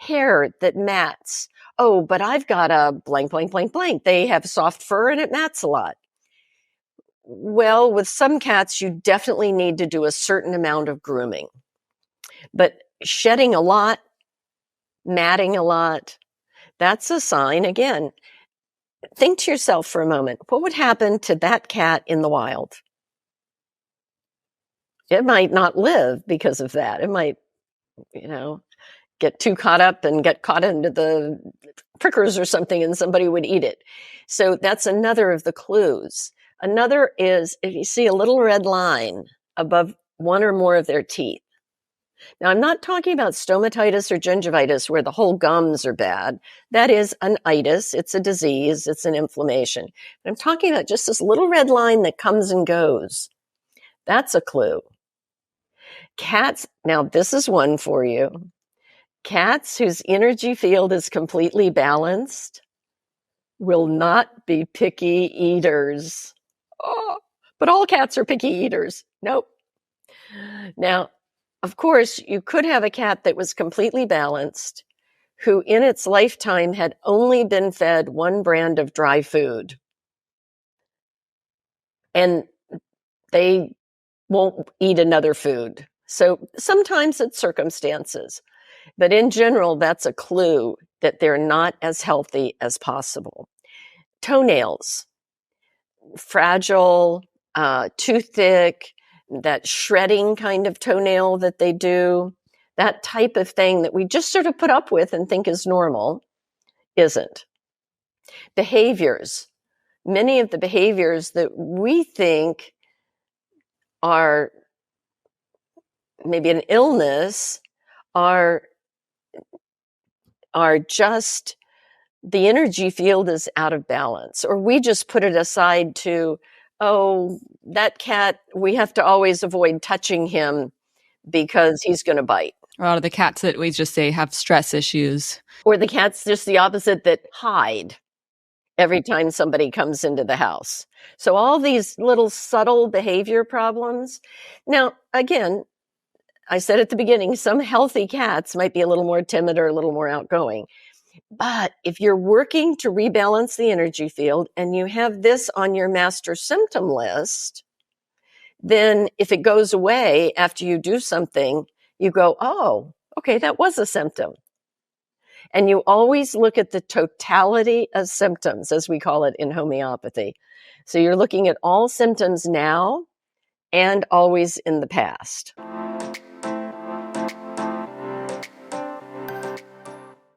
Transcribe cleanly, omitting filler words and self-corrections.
hair that mats. Oh, but I've got a blank, blank, blank, blank. They have soft fur and it mats a lot. Well, with some cats, you definitely need to do a certain amount of grooming. But shedding a lot, matting a lot, that's a sign. Again, think to yourself for a moment, what would happen to that cat in the wild? It might not live because of that. It might, get too caught up and get caught into the prickers or something, and somebody would eat it. So that's another of the clues. Another is if you see a little red line above one or more of their teeth. Now, I'm not talking about stomatitis or gingivitis where the whole gums are bad. That is an itis. It's a disease. It's an inflammation. But I'm talking about just this little red line that comes and goes. That's a clue. Cats, now this is one for you. Cats whose energy field is completely balanced will not be picky eaters. Oh, but all cats are picky eaters. Nope. Now, of course, you could have a cat that was completely balanced, who in its lifetime had only been fed one brand of dry food. And they won't eat another food. So sometimes it's circumstances. But in general, that's a clue that they're not as healthy as possible. Toenails, fragile, too thick, that shredding kind of toenail that they do, that type of thing that we just sort of put up with and think is normal, isn't. Behaviors. Many of the behaviors that we think are maybe an illness are just the energy field is out of balance, or we just put it aside to, oh, that cat, we have to always avoid touching him because he's going to bite. A lot of the cats that we just say have stress issues. Or the cats just the opposite, that hide every time somebody comes into the house. So all these little subtle behavior problems. Now, again, I said at the beginning, some healthy cats might be a little more timid or a little more outgoing. But if you're working to rebalance the energy field and you have this on your master symptom list, then if it goes away after you do something, you go, oh, okay, that was a symptom. And you always look at the totality of symptoms, as we call it in homeopathy. So you're looking at all symptoms now and always in the past.